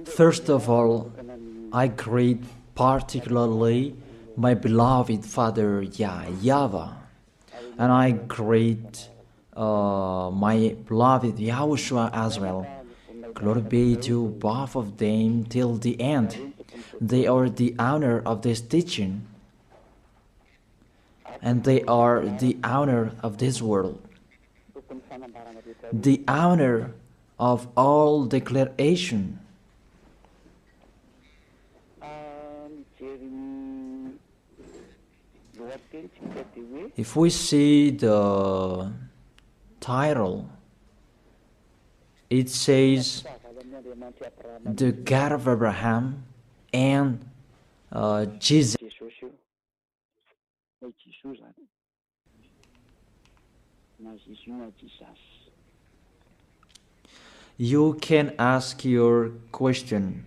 First of all, I greet particularly my beloved Father YAHVAH, and I greet my beloved YAHOSHUA as well. Glory be to both of them till the end. They are the honor of this teaching, and they are the honor of this world, the honor of all declaration. If we see the title, it says the God of Abraham and Jesus. You can ask your question,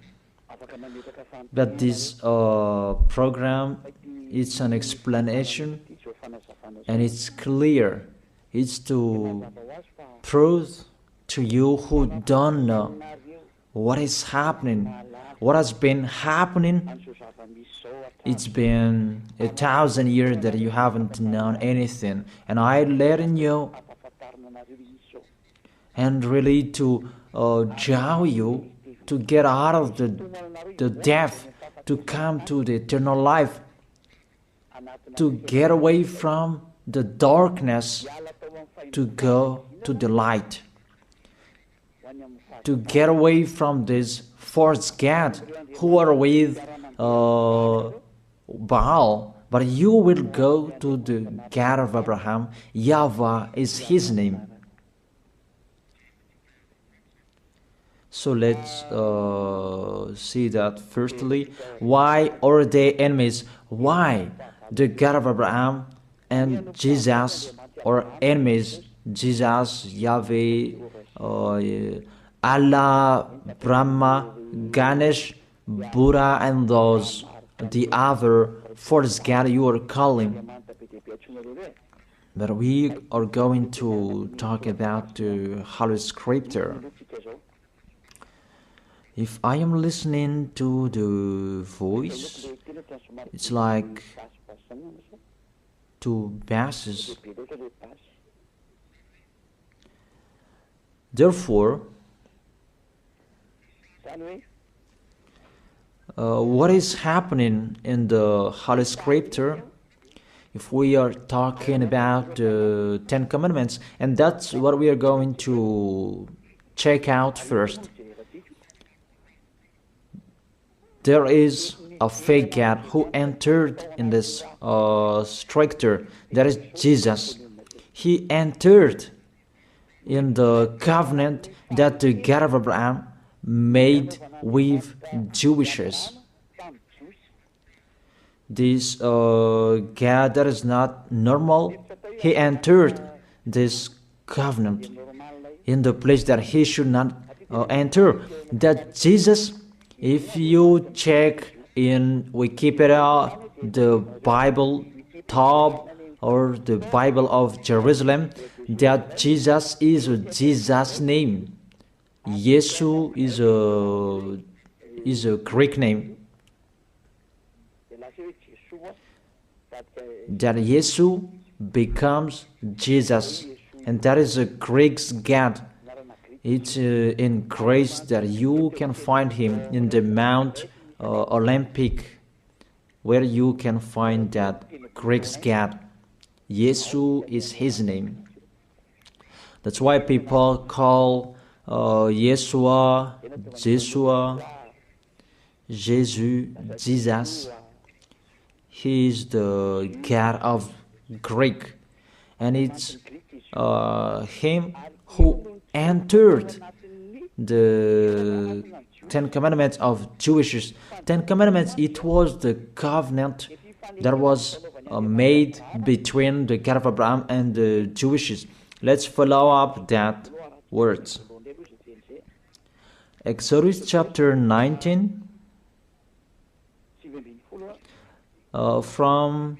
but this program, it's an explanation, and it's clear. It's to prove to you who don't know what is happening, what has been happening. It's been 1,000 years that you haven't known anything, and I'm letting you, and really to draw you to get out of the death, to come to the eternal life, to get away from the darkness, to go to the light, to get away from this false god who are with Baal, but you will go to the God of Abraham. YAHVAH is his name. So let's see that firstly. Why are they enemies? Why the God of Abraham and Jesus are enemies? Jesus, Yahweh, Allah, Brahma, Ganesh, Buddha, and those, the other false god you are calling. But we are going to talk about the Holy Scripture. If I am listening to the voice, it's like two basses. Therefore, what is happening in the Holy Scripture? If we are talking about the 10 Commandments, and that's what we are going to check out first. There is a fake God who entered in this structure. That is Jesus. He entered in the covenant that the God of Abraham made with Jewishes. This God that is not normal, he entered this covenant in the place that he should not enter. That Jesus, if you check in Wikipedia, the Bible top or the Bible of Jerusalem, that Jesus is a Jesus name. Yesu is a Greek name. That Yesu becomes Jesus, and that is a Greek God. It's in grace that you can find him in the Mount Olympic, where you can find that Greek God. Yesu is his name. That's why people call Yeshua, Jeshua, Jesus, Jesus. He is the God of Greek, and it's him who entered the 10 Commandments of Jewish. 10 Commandments, it was the covenant that was made between the God of Abraham and the Jewishes. Let's follow up that words. Exodus chapter 19, from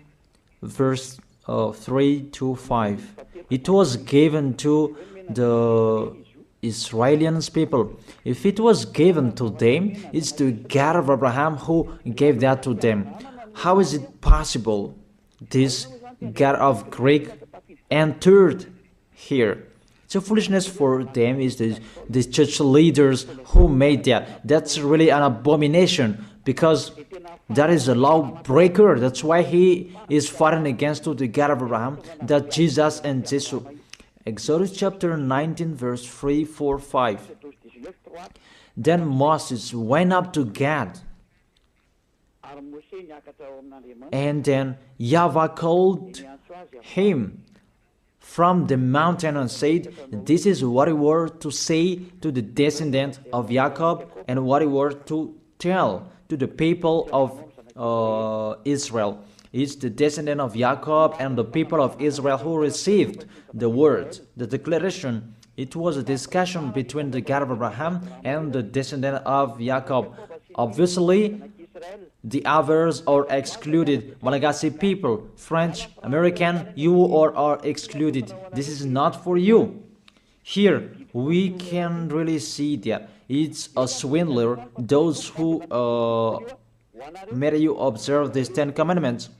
verse 3 to 5. It was given to the Israelians people. If it was given to them, it's the God of Abraham who gave that to them. How is it possible this God of Greek entered here? It's a foolishness for them. Is the church leaders who made that. That's really an abomination, because that is a lawbreaker. That's why he is fighting against the God of Abraham, that Jesus and Jesus. Exodus chapter 19 verse 3, 4, 5. Then Moses went up to Gad, and then YAHVAH called him from the mountain and said, "This is what you were to say to the descendant of Jacob, and what you were to tell to the people of Israel." It's the descendant of Jacob and the people of Israel who received the word, the declaration. It was a discussion between the God of Abraham and the descendant of Jacob. Obviously, the others are excluded. Malagasy people, French, American, you are excluded. This is not for you. Here, we can really see that it's a swindler, those who made you observe these 10 commandments.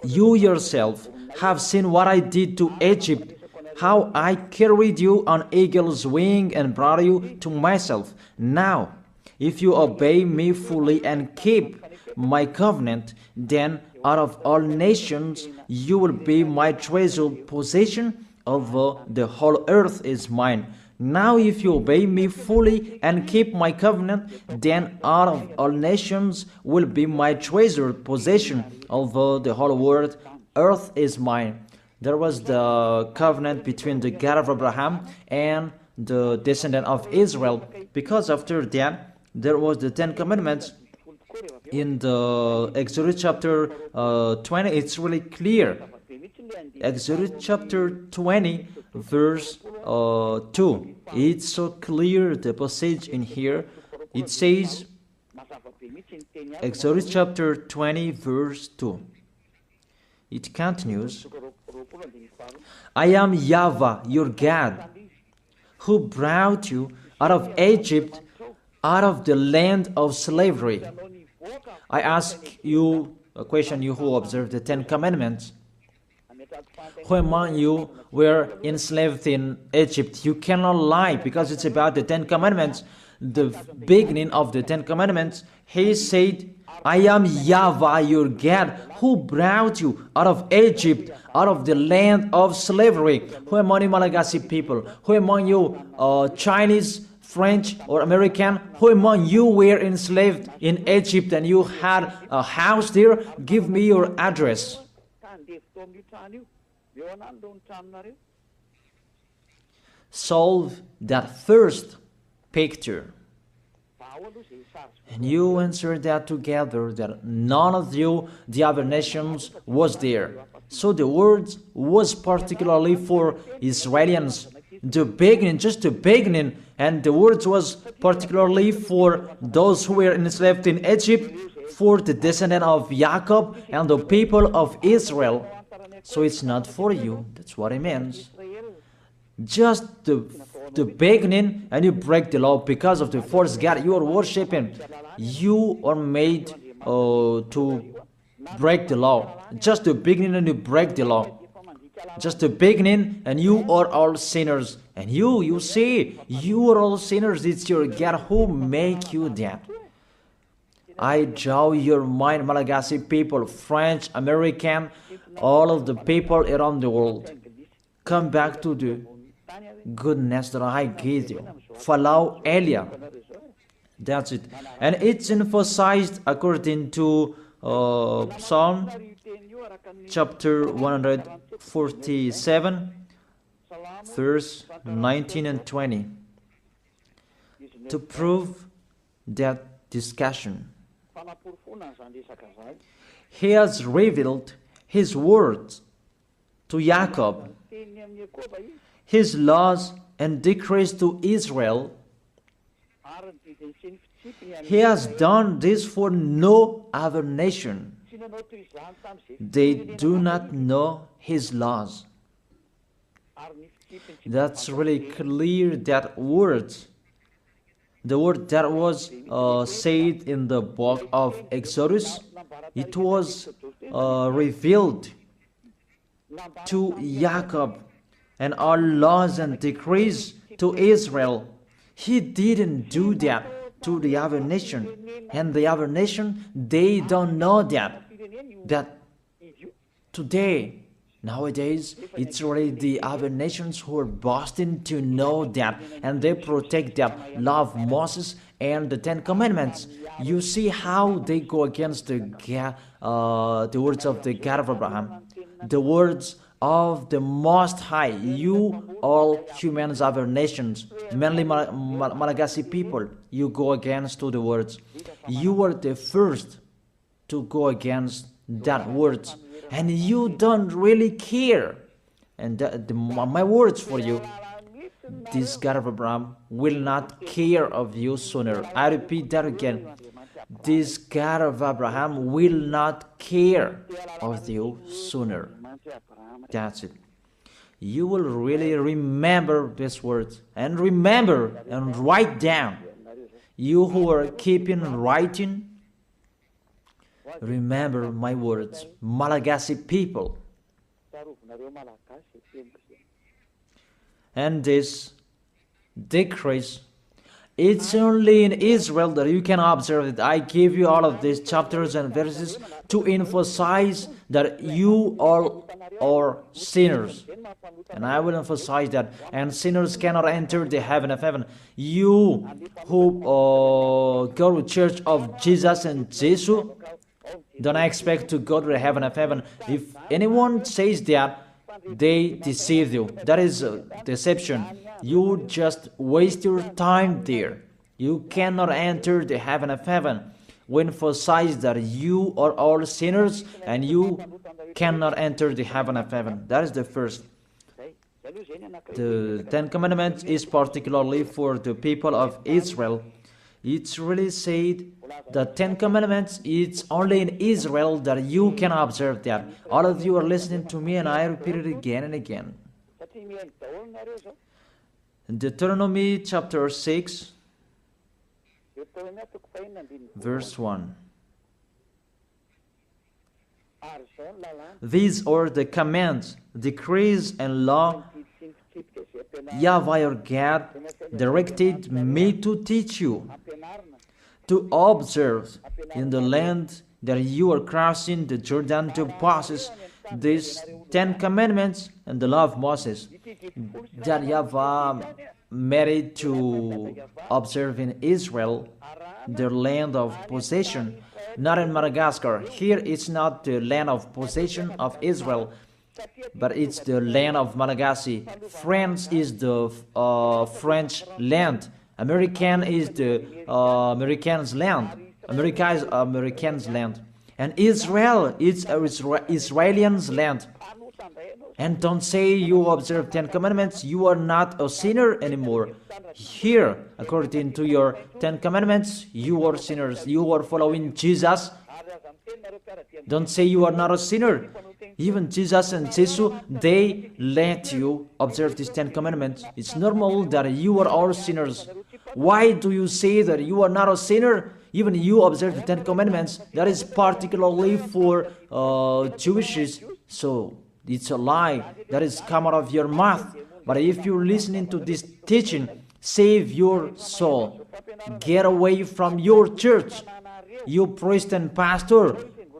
You yourself have seen what I did to Egypt, how I carried you on eagle's wing and brought you to myself. Now, if you obey me fully and keep my covenant, then out of all nations you will be my treasured possession, although the whole earth is mine. Now if you obey me fully and keep my covenant, then out of all nations will be my treasured possession, although the whole world, earth is mine. There was the covenant between the God of Abraham and the descendant of Israel, because after that, there was the 10 commandments. In the Exodus chapter 20, it's really clear. Exodus chapter 20, verse 2. It's so clear, the passage in here. It says, Exodus chapter 20, verse 2. It continues, "I am YAHVAH, your God, who brought you out of Egypt, out of the land of slavery." I ask you a question, you who observe the 10 commandments. Who among you were enslaved in Egypt? You cannot lie, because it's about the 10 commandments. The beginning of the 10 commandments, he said, "I am YAHVAH, your God, who brought you out of Egypt, out of the land of slavery." Who among you Malagasy people? Who among you Chinese, French, or American? Who among you were enslaved in Egypt and you had a house there? Give me your address. Solve that first picture. And you answer that together, that none of you, the other nations, was there. So the word was particularly for Israelians. The beginning, just the beginning, and the word was particularly for those who were enslaved in Egypt, for the descendant of Jacob and the people of Israel. So it's not for you. That's what it means. Just the beginning, and you break the law because of the false God you are worshiping. You are made to break the law. Just the beginning, and you break the law. Just the beginning, and you are all sinners. And you see, you are all sinners. It's your God who make you that. I draw your mind, Malagasy people, French, American, all of the people around the world. Come back to the goodness that I gave you. Follow Elia. That's it. And it's emphasized according to Psalm chapter 147, verse 19 and 20, to prove that discussion. He has revealed his words to Jacob, his laws and decrees to Israel. He has done this for no other nation. They do not know His laws. That's really clear, that word. The word that was said in the book of Exodus, it was revealed to Jacob, and all laws and decrees to Israel. He didn't do that to the other nation, and the other nation, they don't know that today, nowadays, it's really the other nations who are boasting to know that, and they protect that, love Moses and the Ten Commandments. You see how they go against the words of the God of Abraham, the words of the Most High. You, all humans, other nations, mainly Malagasy people, you go against to the words. You were the first to go against that words, and you don't really care. And my words for you, this God of Abraham will not care of you sooner. I repeat that again. This God of Abraham will not care of you sooner. That's it. You will really remember these words, and remember and write down. You who are keeping writing, remember my words, Malagasy people. And this decrease, it's only in Israel that you can observe it. I give you all of these chapters and verses to emphasize that you all are sinners. And I will emphasize that. And sinners cannot enter the heaven of heaven. You who go to church of Jesus and Jesus, don't expect to go to the heaven of heaven. If anyone says that, they deceive you. That is deception. You just waste your time there. You cannot enter the heaven of heaven. We emphasize that you are all sinners and you cannot enter the heaven of heaven. That is the first. The Ten Commandments is particularly for the people of Israel. It's really said the Ten Commandments, it's only in Israel that you can observe that. All of you are listening to me and I repeat it again and again. Deuteronomy chapter 6, verse 1. These are the commands, decrees, and law YAHVAH your God directed me to teach you, to observe in the land that you are crossing the Jordan to possess these 10 commandments and the law of Moses that YAHVAH made to observe in Israel, their land of possession, not in Madagascar. Here it's not the land of possession of Israel, but it's the land of Malagasy. France is the French land. American is the Americans' land. America is Americans' land. And Israel is Israelians' land. And don't say you observe 10 commandments, you are not a sinner anymore. Here, according to your 10 commandments, you are sinners. You are following Jesus. Don't say you are not a sinner. Even Jesus and Jesus, they let you observe these 10 commandments. It's normal that you are all sinners. Why do you say that you are not a sinner? Even you observe the 10 commandments. That is particularly for Jewishes. So it's a lie that is come out of your mouth. But if you're listening to this teaching, save your soul. Get away from your church. You priest and pastor,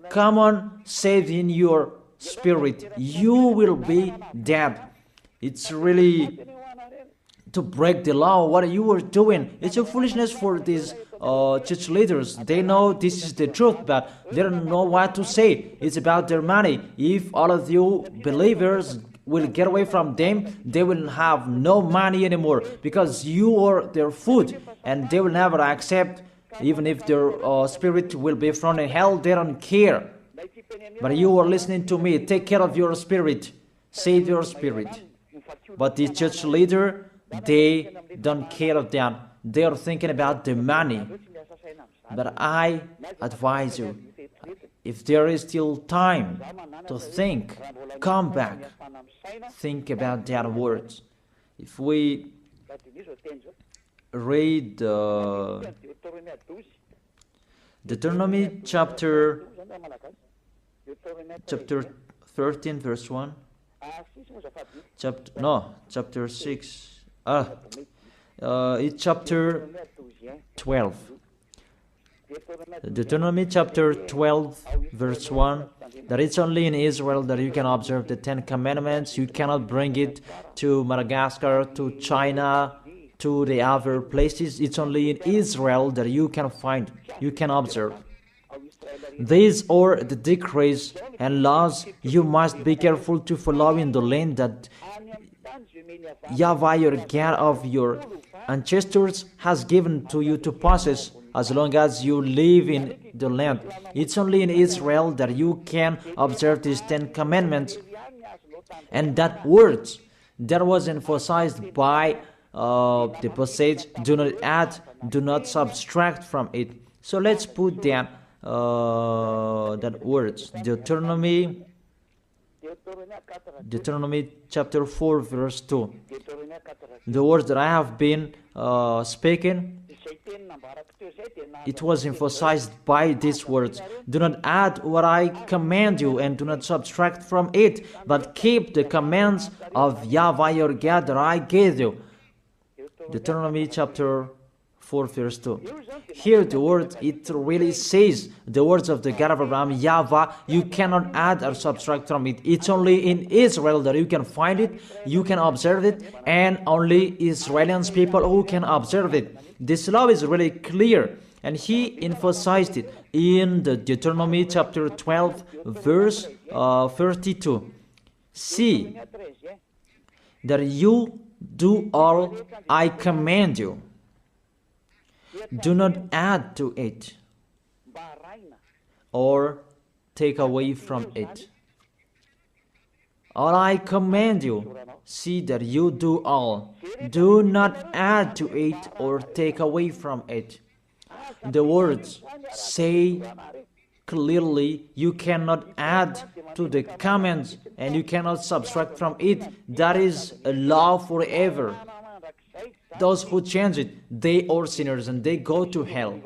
come on, save in your spirit. You will be dead. It's really to break the law. What you are doing, it's a foolishness for these church leaders. They know this is the truth, but they don't know what to say. It's about their money. If all of you believers will get away from them, they will have no money anymore, because you are their food, and they will never accept. Even if their spirit will be thrown in hell, they don't care. But you are listening to me. Take care of your spirit. Save your spirit. But the church leader, they don't care of that. They are thinking about the money. But I advise you, if there is still time to think, come back, think about that words. If we read Deuteronomy chapter 13 verse 1, chapter 6, it's chapter 12. Deuteronomy chapter 12 verse 1, that it's only in Israel that you can observe the 10 commandments. You cannot bring it to Madagascar, to China, to the other places. It's only in Israel that you can find, you can observe. These are the decrees and laws you must be careful to follow in the land that YAHVAH, your God of your ancestors, has given to you to possess, as long as you live in the land. It's only in Israel that you can observe these 10 commandments. And that words that was emphasized by the passage, do not add, do not subtract from it. So let's put that words, Deuteronomy chapter 4 verse 2. The words that I have been speaking, it was emphasized by these words. Do not add what I command you, and do not subtract from it, but keep the commands of YAHVAH your God that I gave you. Deuteronomy chapter 4 verse 2. Here the word, it really says the words of the God of Abraham, YAHVAH, you cannot add or subtract from it. It's only in Israel that you can find it, you can observe it, and only Israelians people who can observe it. This law is really clear, and he emphasized it in the Deuteronomy chapter 12 verse 32. See that you do all I command you. Do not add to it or take away from it. All I command you, see that you do all. Do not add to it or take away from it. The words say clearly you cannot add to the commands and you cannot subtract from it. That is a law forever. Those who change it, they are sinners and they go to hell.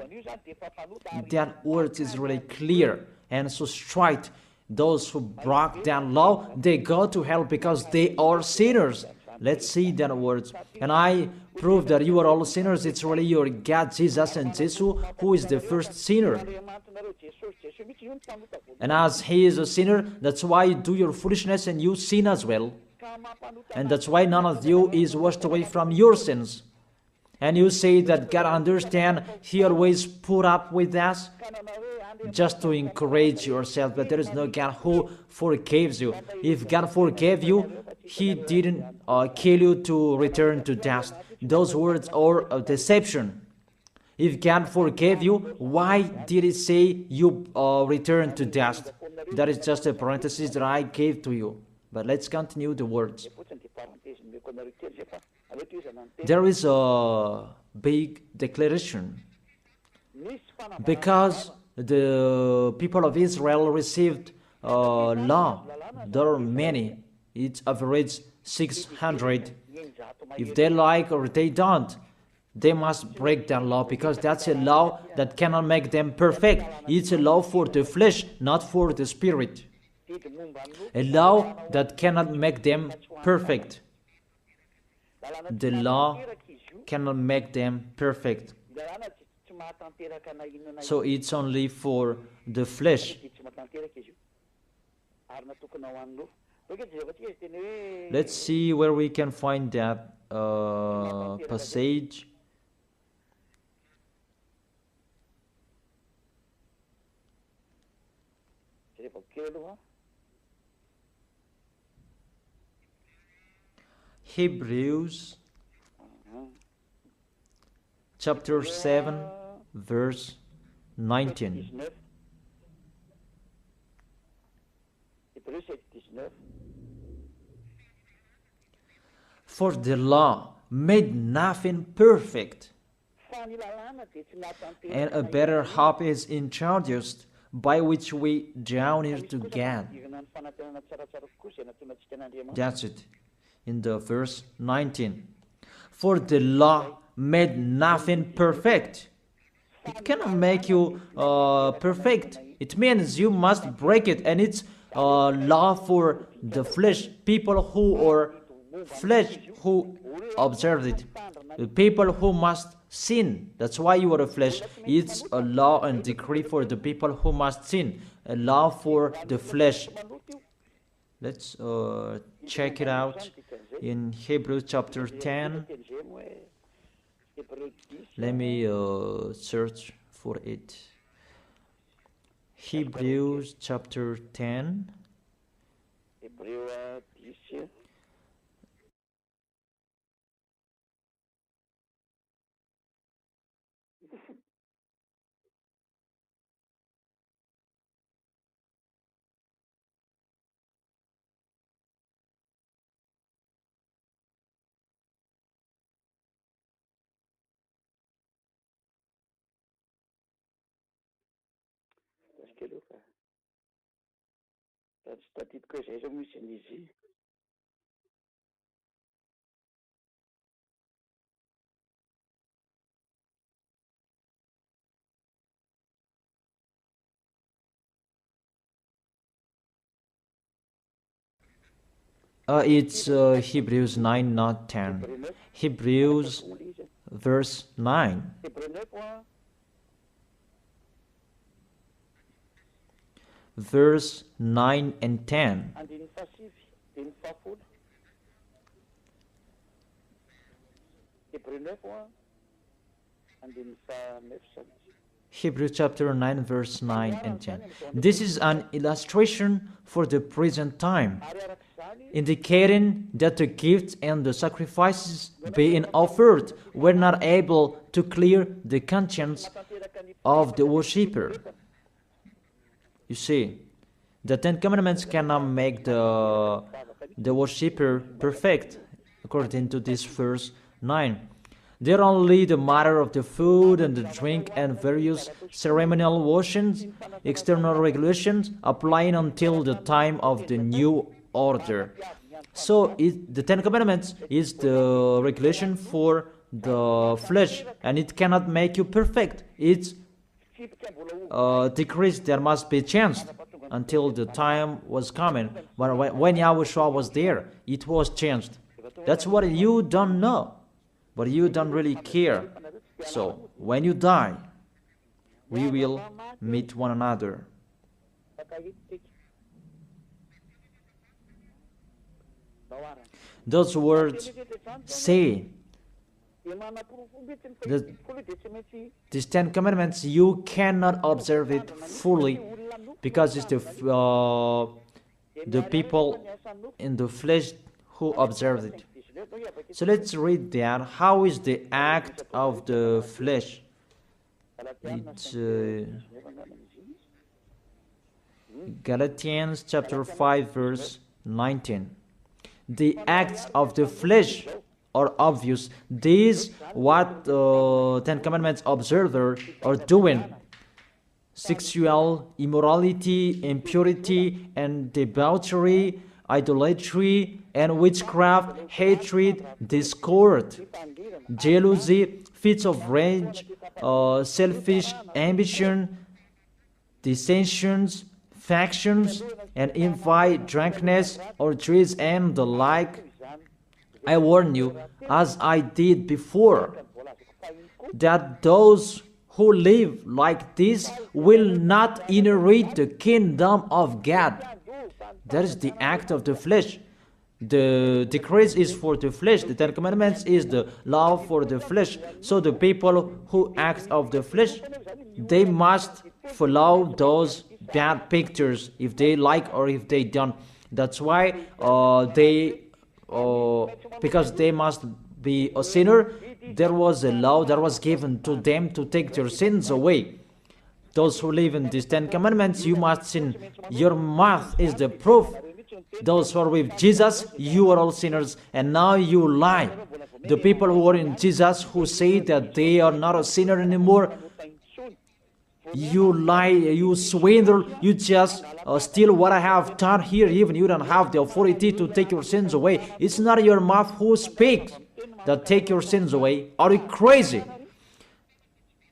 That word is really clear and so straight. Those who broke that law, they go to hell because they are sinners. Let's see that words. And I prove that you are all sinners. It's really your God, Jesus and Jesus, who is the first sinner. And as he is a sinner, that's why you do your foolishness and you sin as well. And that's why none of you is washed away from your sins. And you say that God understands, he always put up with us, just to encourage yourself, but there is no God who forgives you. If God forgave you, he didn't kill you to return to dust. Those words are a deception. If God forgave you, why did he say you return to dust? That is just a parenthesis that I gave to you. But let's continue the words. There is a big declaration. Because the people of Israel received law, there are many. It's average 600. If they like or they don't, they must break that law, because that's a law that cannot make them perfect. It's a law for the flesh, not for the spirit. A law that cannot make them perfect. The law cannot make them perfect. So it's only for the flesh. Let's see where we can find that passage. Hebrews chapter 7 verse 19. For the law made nothing perfect, and a better hope is introduced by which we draw near to God. That's it. In the verse 19. For the law made nothing perfect. It cannot make you perfect. It means you must break it, and it's law for the flesh. People who are flesh who observe it. The people who must sin. That's why you are a flesh. It's a law and decree for the people who must sin. A law for the flesh. Let's check it out in Hebrews chapter 10. Let me search for it. Hebrews chapter 10. It's Hebrews 9, not 10. Hebrews verse 9. Verse 9 and 10. Hebrews chapter 9, verse 9 and 10. This is an illustration for the present time, indicating that the gifts and the sacrifices being offered were not able to clear the conscience of the worshipper. You see, the Ten Commandments cannot make the worshipper perfect, according to this verse 9. They're only the matter of the food and the drink and various ceremonial washings, external regulations applying until the time of the new order. So the Ten Commandments is the regulation for the flesh, and it cannot make you perfect. It's decrease that must be changed until the time was coming. But when YAHOSHUA was there, it was changed. That's what you don't know, but you don't really care. So when you die, we will meet one another. Those words say that these Ten Commandments, you cannot observe it fully because it's the people in the flesh who observe it. So let's read that. How is the act of the flesh? It's Galatians chapter 5 verse 19. The acts of the flesh are obvious. These what Ten Commandments observers are doing: sexual immorality, impurity, and debauchery, idolatry, and witchcraft, hatred, discord, jealousy, fits of rage, selfish ambition, dissensions, factions, and envy, drunkenness, orgies, and the like. I warn you, as I did before, that those who live like this will not inherit the kingdom of God. That is the act of the flesh. The decrease is for the flesh. The Ten Commandments is the law for the flesh. So the people who act of the flesh, they must follow those bad pictures if they like or if they don't. That's why because they must be a sinner, there was a law that was given to them to take their sins away. Those who live in these Ten Commandments, you must sin. Your mouth is the proof. Those who are with Jesus, you are all sinners, and now you lie. The people who are in Jesus, who say that they are not a sinner anymore, You lie, you swindle, you just steal what I have done here. Even you don't have the authority to take your sins away. It's not your mouth who speaks that take your sins away. Are you crazy?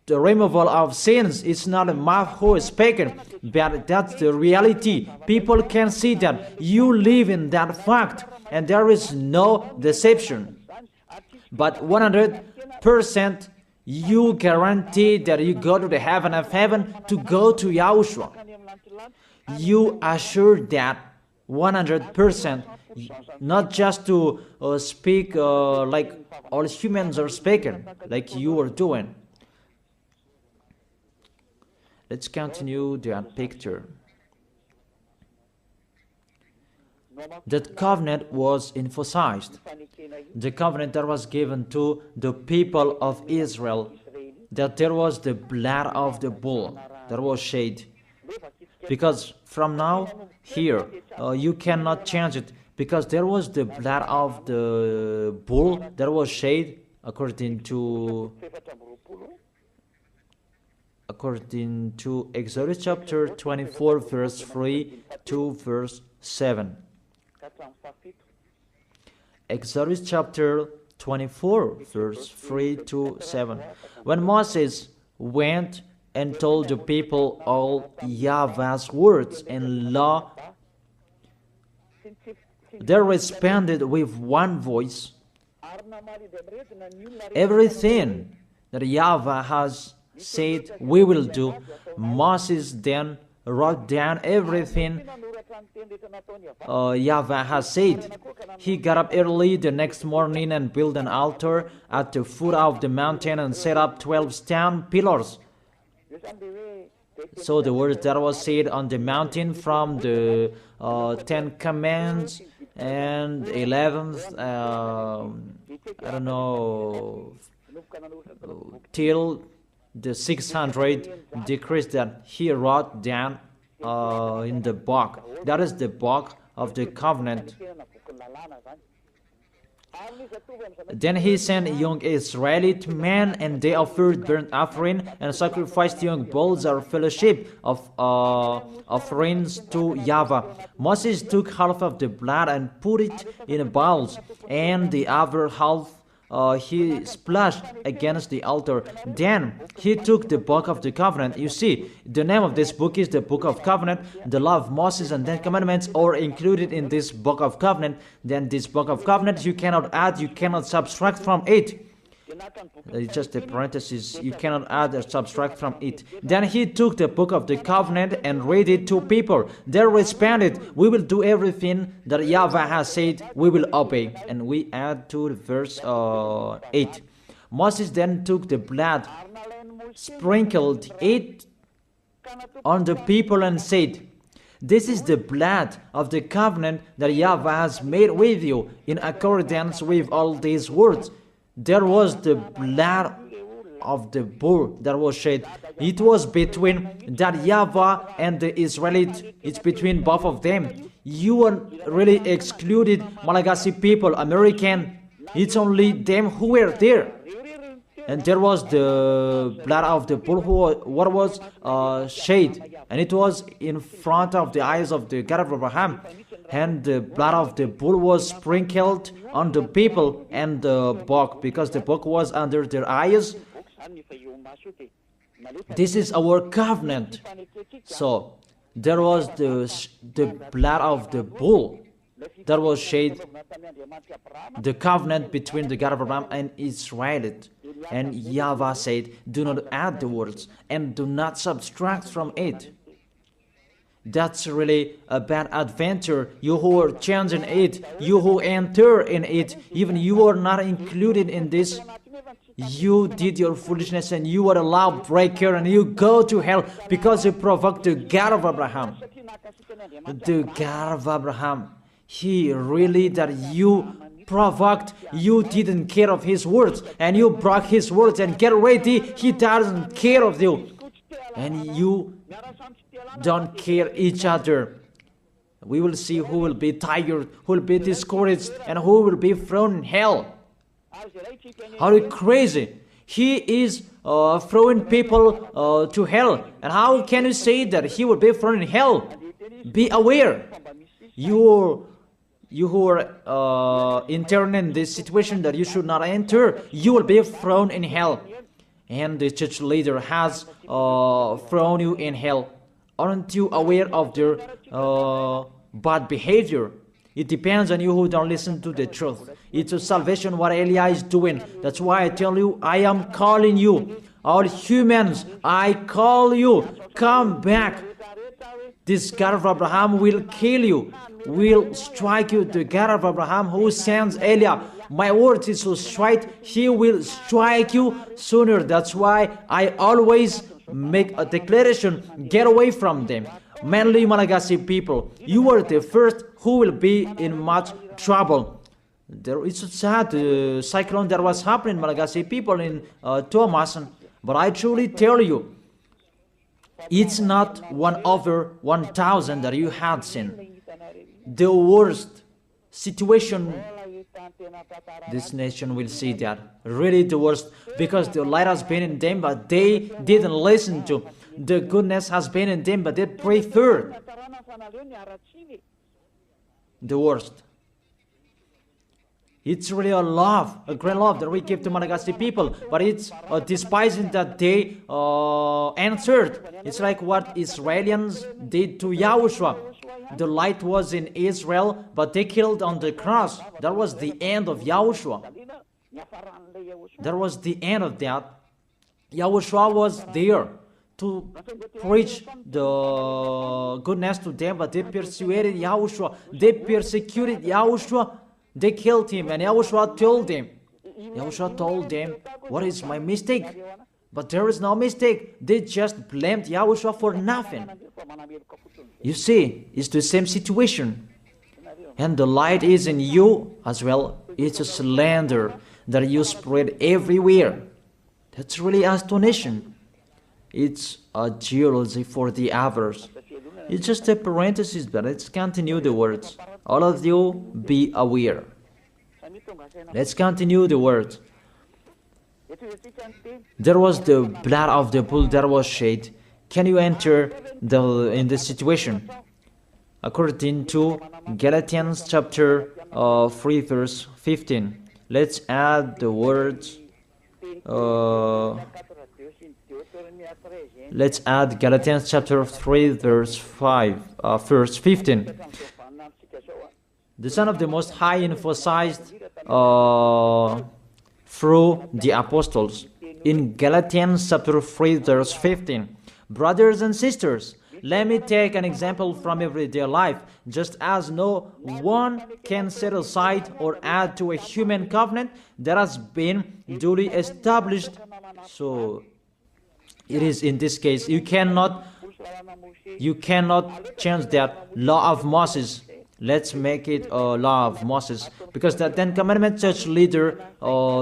The removal of sins is not a mouth who is speaking, but that's the reality. People can see that you live in that fact, and there is no deception. But 100%, you guarantee that you go to the heaven of heaven to go to Yahushua. You assure that 100%, not just to speak like all humans are speaking, like you are doing. Let's continue that picture. That covenant was emphasized. The covenant that was given to the people of Israel, that there was the blood of the bull that was shed. Because from now, here, you cannot change it, because there was the blood of the bull that was shed according to Exodus chapter 24, verse 3 to verse 7. Exodus chapter 24, verse 3 to 7. When Moses went and told the people all YAHVAH's words and law, they responded with one voice. Everything that YAHVAH has said we will do. Moses then wrote down everything YAHVAH has said. He got up early the next morning and built an altar at the foot of the mountain and set up 12 stone pillars. So the words that was said on the mountain from the 10 Commandments and 11th, I don't know, till the 600 decrees that he wrote down in the book. That is the book of the covenant. Then he sent young Israelite men, and they offered burnt offering and sacrificed young bulls or fellowship of offerings to YAHVAH. Moses took half of the blood and put it in bowls, and the other half he splashed against the altar. Then he took the book of the covenant. You see, the name of this book is the book of covenant. The law of Moses and 10 commandments are included in this book of covenant. Then this book of covenant, you cannot add, you cannot subtract from it. It's just a parenthesis. You cannot add or subtract from it. Then he took the book of the covenant and read it to people. They responded, we will do everything that YAHVAH has said, we will obey. And we add to verse 8. Moses then took the blood, sprinkled it on the people and said, this is the blood of the covenant that YAHVAH has made with you in accordance with all these words. There was the blood of the bull that was shed. It was between that YAHVAH and the Israelites. It's between both of them. You are really excluded Malagasy people, American. It's only them who were there. And there was the blood of the bull what was shed. And it was in front of the eyes of the God of Abraham. And the blood of the bull was sprinkled on the people and the book, because the book was under their eyes. This is our covenant. So there was the blood of the bull that was shed, the covenant between the God of Abraham and Israel. And YAHVAH said, do not add the words and do not subtract from it. That's really a bad adventure. You who are changing it, you who enter in it, even you are not included in this. You did your foolishness and you are a lawbreaker and you go to hell because you provoked the God of Abraham. The God of Abraham, he really that you provoked, you didn't care of his words and you broke his words, and get ready, he doesn't care of you. And you don't care each other. We will see who will be tired, who will be discouraged, and who will be thrown in hell. How crazy! He is throwing people to hell. And how can you say that he will be thrown in hell? Be aware. You who are intern in this situation that you should not enter, you will be thrown in hell. And the church leader has thrown you in hell. Aren't you aware of their bad behavior? It depends on you who don't listen to the truth. It's a salvation what Elia is doing. That's why I tell you, I am calling you. All humans, I call you. Come back. This God of Abraham will kill you, will strike you. The God of Abraham who sends Elia, my word is so straight, he will strike you sooner. That's why I always make a declaration, get away from them. Mainly Malagasy people, you are the first who will be in much trouble. It's a sad cyclone that was happening, Malagasy people in Thomas, but I truly tell you, it's not 1 over 1,000 that you had seen. The worst situation, this nation will see that. Really the worst, because the light has been in them, but they didn't listen to. The goodness has been in them, but they preferred the worst. It's really a love, a great love that we give to Malagasy people, but it's despising that they answered. It's like what Israelians did to Yahushua. The light was in Israel, but they killed on the cross. That was the end of Yahushua. That was the end of that. Yahushua was there to preach the goodness to them, but they persuaded Yahushua. They persecuted Yahushua. They killed him, and Yahushua told them. Yahushua told them, what is my mistake? But there is no mistake. They just blamed Yahushua for nothing. You see, it's the same situation. And the light is in you as well. It's a slander that you spread everywhere. That's really astonishing. It's a geology for the others. It's just a parenthesis, but let's continue the words. All of you, be aware. Let's continue the words. There was the blood of the bull that was shed. Can you enter in this situation? According to Galatians chapter 3 verse 15. Let's add the words. Let's add Galatians chapter 3 verse 15. The Son of the Most High emphasized through the apostles in Galatians chapter 3 verse 15. Brothers and sisters, let me take an example from everyday life. Just as no one can set aside or add to a human covenant that has been duly established, so it is in this case, you cannot change that law of Moses. Let's make it a law of Moses, because the Ten Commandment church leader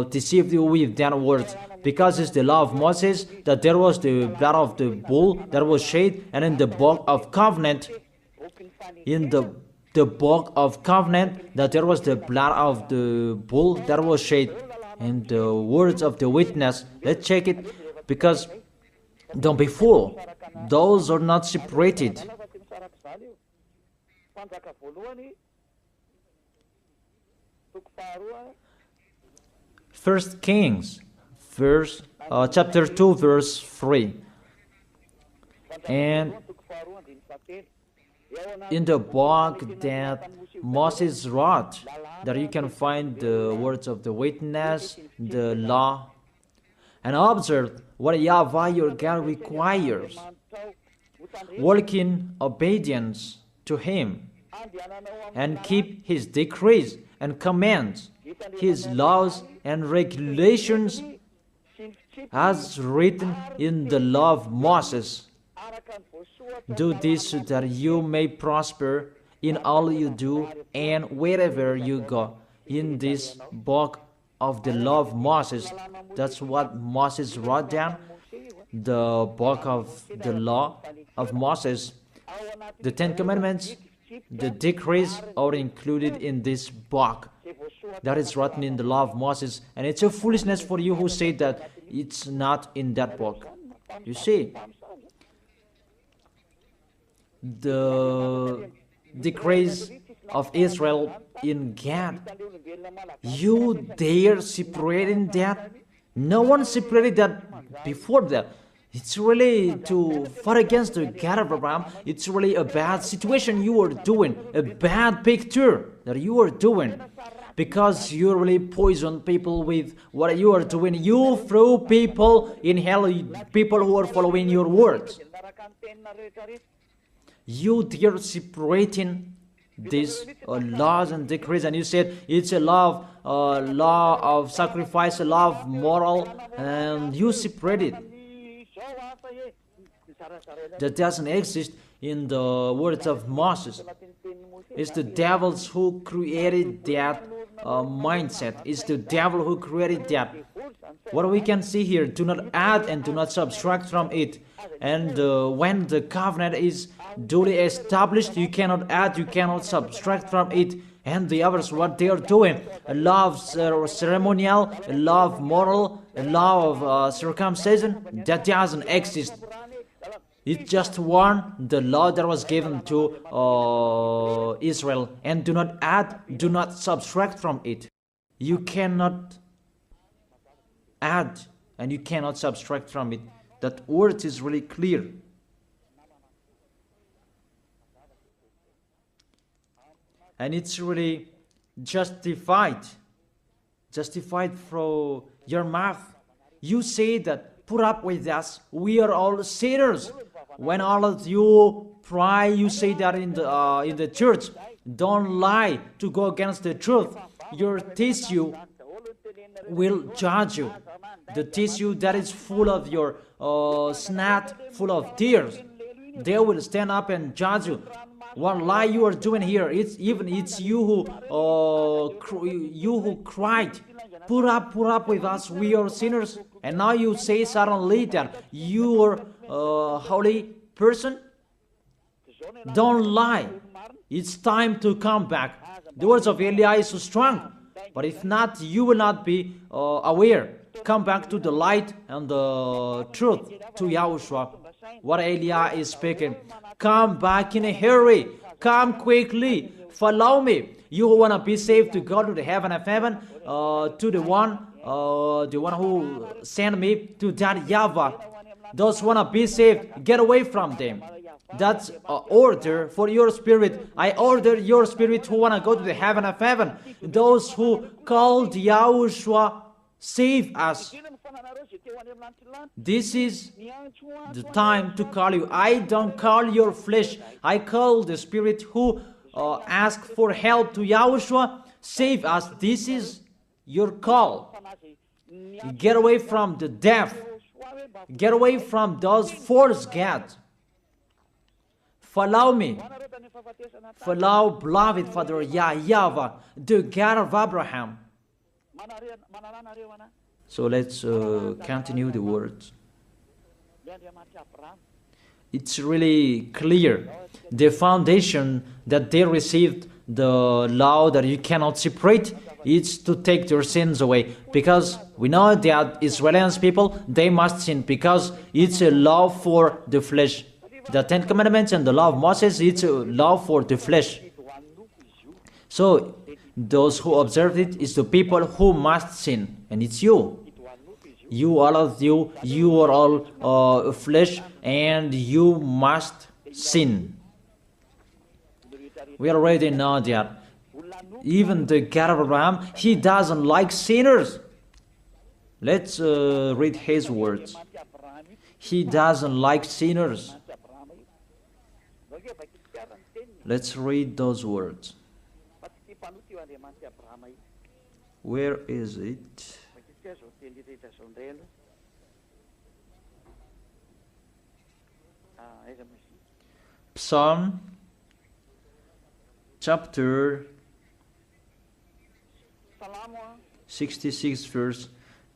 deceived you with that words. Because it's the law of Moses that there was the blood of the bull that was shed, and in the book of covenant, the book of covenant, that there was the blood of the bull that was shed, and the words of the witness. Let's check it, because don't be fooled. Those are not separated. First Kings, chapter 2, verse 3. And in the book that Moses wrote, that you can find the words of the witness, the law, and observe what YAHVAH your God requires. Walk in obedience to Him, and keep His decrees and commands, His laws and regulations, as written in the law of Moses. Do this so that you may prosper in all you do and wherever you go. In this book of the law of Moses, that's what Moses wrote down, the book of the law of Moses. The Ten Commandments, the decrees are included in this book that is written in the law of Moses. And it's a foolishness for you who say that it's not in that book. You see, the decrease of Israel in Gad, you dare separating that? No one separated that before that. It's really to fight against the God of Abraham. It's really a bad situation you are doing, a bad picture that you are doing, because you really poison people with what you are doing. You throw people in hell, people who are following your words. You dare separating these laws and decrees, and you said it's a law of sacrifice, a law of moral, and you separate it. That doesn't exist in the words of Moses. It's the devils who created that mindset. It's the devil who created that. What we can see here, do not add and do not subtract from it. And when the covenant is duly established, you cannot add, you cannot subtract from it. And the others, what they are doing, a law of ceremonial, a law of moral, a law of circumcision, that doesn't exist. It's just one, the law that was given to Israel. And do not add, do not subtract from it. You cannot add and you cannot subtract from it. That word is really clear. And it's really justified from your mouth. You say that, put up with us, we are all sinners. When all of you pray, you say that in the church. Don't lie to go against the truth. Your tissue will judge you. The tissue that is full of your snot, full of tears, they will stand up and judge you. What lie you are doing here? It's you who cried, put up with us, we are sinners, and now you say suddenly that you are a holy person. Don't lie. It's time to come back. The words of Eli is so strong, but if not, you will not be aware. Come back to the light and the truth, to Yahushua. What Eli is speaking. Come back in a hurry. Come quickly. Follow me. You who want to be saved, to go to the heaven of heaven, to the one who sent me, to that YAHVAH. Those who want to be saved, get away from them. That's an order for your spirit. I order your spirit who want to go to the heaven of heaven. Those who called Yahushua, save us. This is the time to call you. I don't call your flesh. I call the spirit who ask for help to Yahushua. Save us. This is your call. Get away from the deaf. Get away from those false gods. Follow me. Follow beloved Father YAHVAH, the God of Abraham. So let's continue the words. It's really clear. The foundation that they received, the law that you cannot separate, is to take their sins away. Because we know that Israelians people, they must sin because it's a law for the flesh. The Ten Commandments and the law of Moses, it's a law for the flesh. So those who observe it is the people who must sin, and it's you. You, all of you, you are all flesh, and you must sin. We already know that. Even the God of Abraham, he doesn't like sinners. Let's read his words. He doesn't like sinners. Let's read those words. Where is it? Psalm chapter 66 verse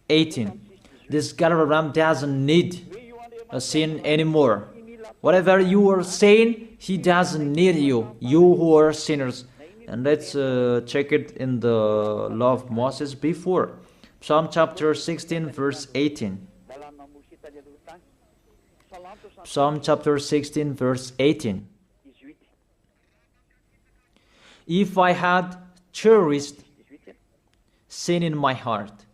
18. This God of Abraham doesn't need a sin anymore. Whatever you are saying, he doesn't need you. You who are sinners. And let's check it in the law of Moses before. Psalm chapter 16 verse 18. Psalm chapter 16 verse 18. If I had cherished sin in my heart,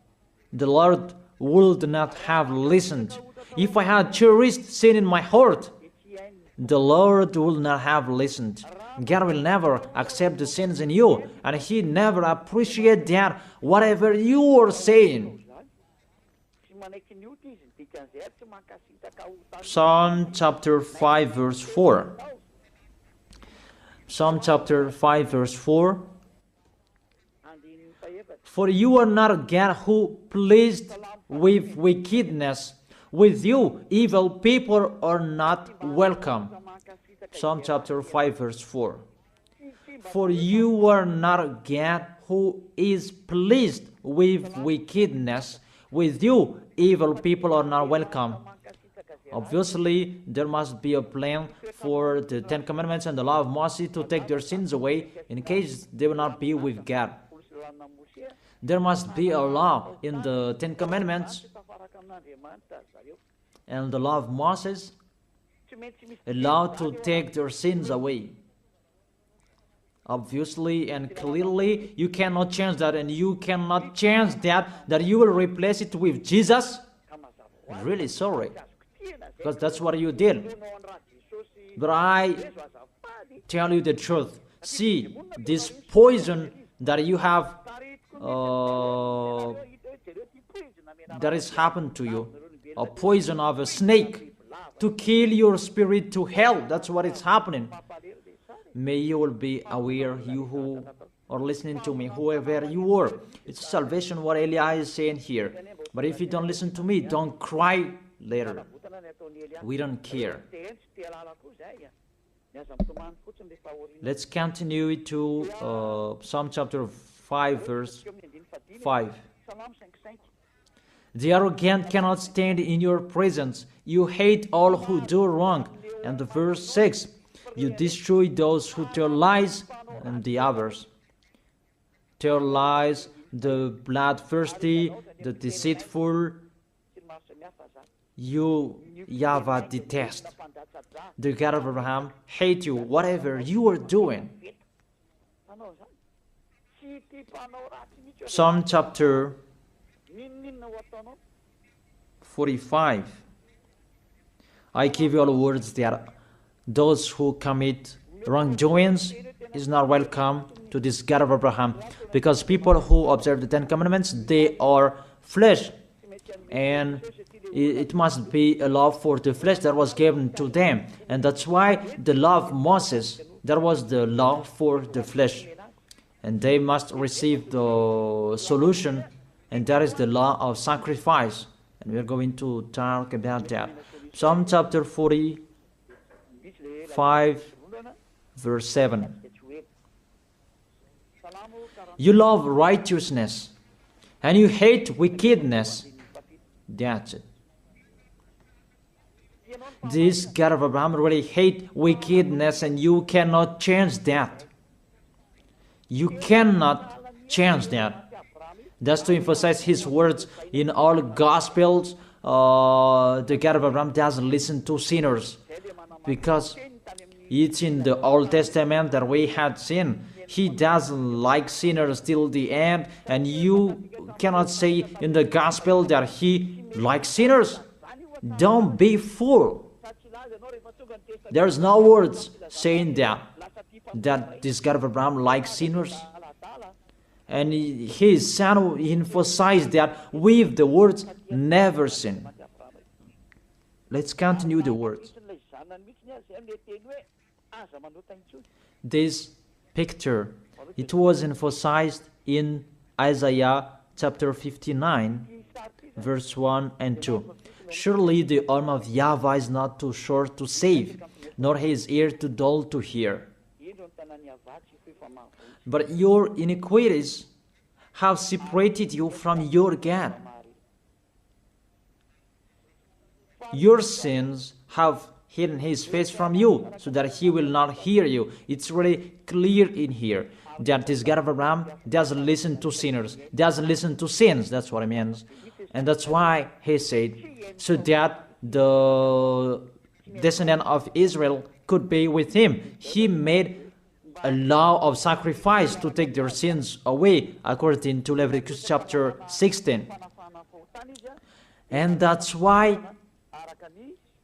the Lord would not have listened. If I had cherished sin in my heart, the Lord will not have listened. God will never accept the sins in you, and He never appreciates that whatever you are saying. Psalm chapter 5 verse 4. Psalm chapter 5 verse 4. For you are not a God who pleased with wickedness. With you, evil people are not welcome. Psalm chapter 5 verse 4. For you are not a God who is pleased with wickedness. With you, evil people are not welcome. Obviously, there must be a plan for the Ten Commandments and the law of Moses to take their sins away in case they will not be with God. There must be a law in the Ten Commandments and the law of Moses, a law to take their sins away. Obviously and clearly, you cannot change that, and you cannot change that you will replace it with Jesus. Really sorry, because that's what you did. But I tell you the truth. See, this poison that you have, that has happened to you, a poison of a snake to kill your spirit to hell. That's what is happening. May you will be aware, you who are listening to me, whoever you are. It's salvation what Eli is saying here. But if you don't listen to me, don't cry later. We don't care. Let's continue to Psalm chapter 5 verse 5. The arrogant cannot stand in your presence. You hate all who do wrong. And the verse 6. You destroy those who tell lies, and the others. Tell lies, the bloodthirsty, the deceitful, you, YAHVAH, detest. The God of Abraham hate you, whatever you are doing. Psalm chapter 45. I give you all words that those who commit wrongdoings is not welcome to this God of Abraham, because people who observe the Ten Commandments, they are flesh, and it must be a law for the flesh that was given to them, and that's why the law of Moses, that was the law for the flesh, and they must receive the solution, and that is the law of sacrifice, and we're going to talk about that. Psalm chapter 45 verse 7. You love righteousness and you hate wickedness. That's it. This God of Abraham really hate wickedness, and you cannot change that. You cannot change that. That's to emphasize his words in all Gospels. The God of Abraham doesn't listen to sinners, because it's in the Old Testament that we had seen. He doesn't like sinners till the end, and you cannot say in the Gospel that he likes sinners. Don't be fool. There's no words saying that this God of Abraham likes sinners. And his son emphasized that with the words, never sin. Let's continue the words. This picture, it was emphasized in Isaiah chapter 59, verse 1 and 2. Surely the arm of YAHVAH is not too short to save, nor his ear too dull to hear. But your iniquities have separated you from your God. Your sins have hidden his face from you so that he will not hear you. It's really clear in here that this God of Abraham doesn't listen to sinners, doesn't listen to sins. That's what it means. And that's why he said, so that the descendant of Israel could be with him. He made a law of sacrifice to take their sins away, according to Leviticus chapter 16. And that's why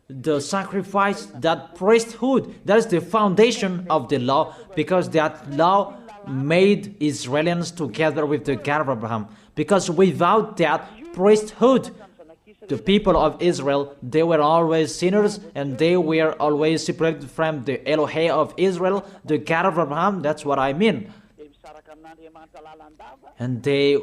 the sacrifice, that priesthood, that is the foundation of the law, because that law made Israelians together with the God of Abraham. Because without that priesthood, the people of Israel, they were always sinners, and they were always separated from the Elohe of Israel, the God of Abraham. That's what I mean. And they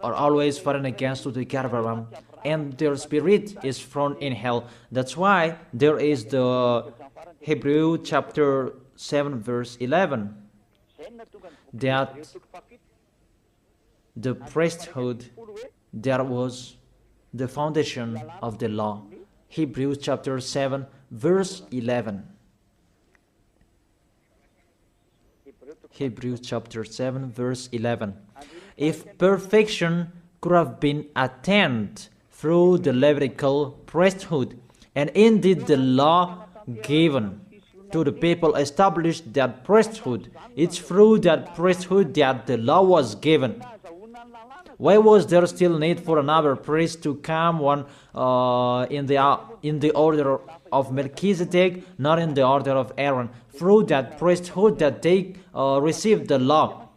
are always fighting against the God of Abraham, and their spirit is thrown in hell. That's why there is the Hebrew chapter 7 verse 11, that the priesthood, there was the foundation of the law. Hebrews chapter 7 verse 11. Hebrews chapter 7 verse 11. If perfection could have been attained through the Levitical priesthood, and indeed the law given to the people established that priesthood, it's through that priesthood that the law was given. Why was there still need for another priest to come, one in the order of Melchizedek, not in the order of Aaron? Through that priesthood that they received the law.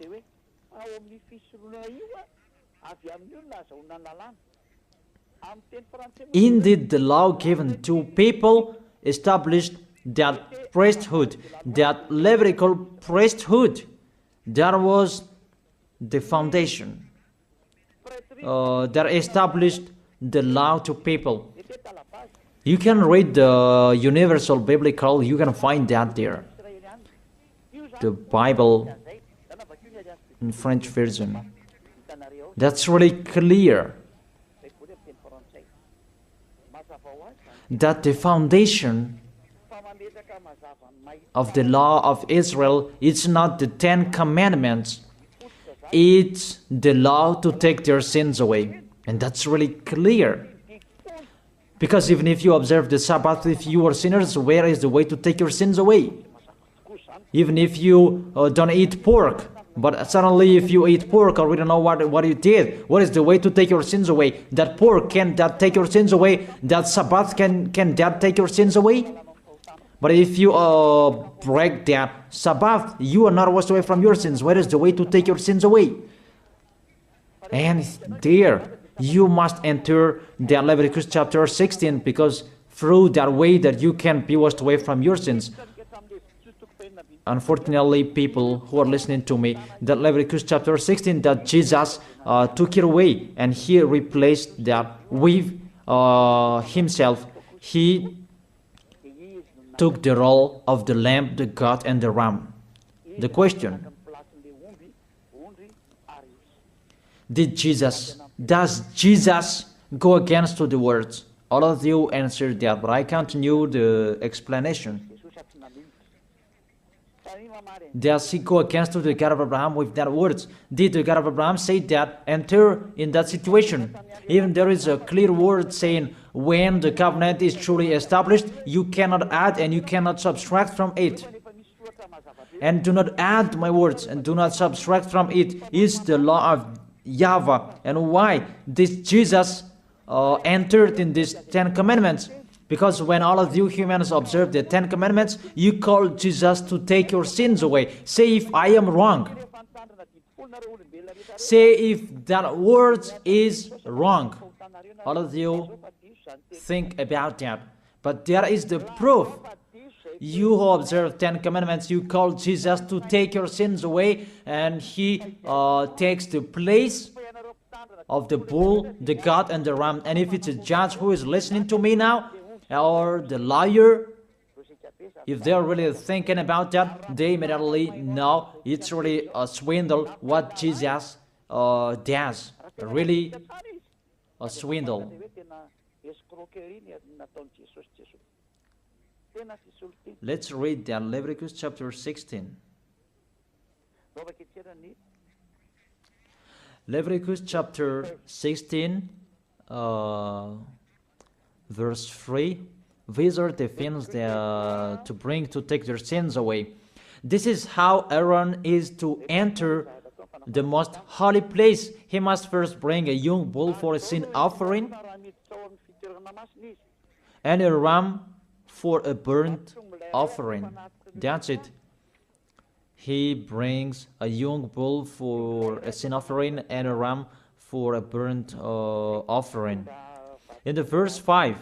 Indeed, the law given to people established that priesthood, that Levitical priesthood. That was the foundation. That established the law to people. You can read the Universal Biblical, you can find that there. The Bible in French version. That's really clear. That the foundation of the law of Israel is not the 10 Commandments. It's the law to take their sins away. And that's really clear. Because even if you observe the Sabbath, if you are sinners, where is the way to take your sins away? Even if you don't eat pork, but suddenly if you eat pork, or we don't know what you did, what is the way to take your sins away? That pork, can that take your sins away? That Sabbath, can that take your sins away? But if you break that Sabbath, you are not washed away from your sins. Where is the way to take your sins away? And there, you must enter the Leviticus chapter 16, because through that way that you can be washed away from your sins. Unfortunately, people who are listening to me, that Leviticus chapter 16, that Jesus took it away, and he replaced that with himself. He took the role of the lamb, the goat, and the ram. The question: does Jesus go against to the words? All of you answered that, but I continue the explanation. Does he go against to the God of Abraham with that words? Did the God of Abraham say that enter in that situation? Even there is a clear word saying when the covenant is truly established, you cannot add and you cannot subtract from it. And do not add my words and do not subtract from it is the law of YAHVAH. And why this Jesus entered in these 10 commandments? Because when all of you humans observe the 10 commandments, you call Jesus to take your sins away. Say if I am wrong. Say if that word is wrong. All of you think about that. But there is the proof. You who observe 10 commandments, you call Jesus to take your sins away, and he takes the place of the bull, the goat, and the ram. And if it's a judge who is listening to me now, or the lawyer, if they're really thinking about that, they immediately know it's really a swindle what Jesus does. Really a swindle. Let's read that, Leviticus chapter 16. Leviticus chapter 16, verse 3. These are the things that, to bring to take their sins away. This is how Aaron is to enter the most holy place. He must first bring a young bull for a sin offering and a ram for a burnt offering. That's it. He brings a young bull for a sin offering and a ram for a burnt offering. In the verse 5,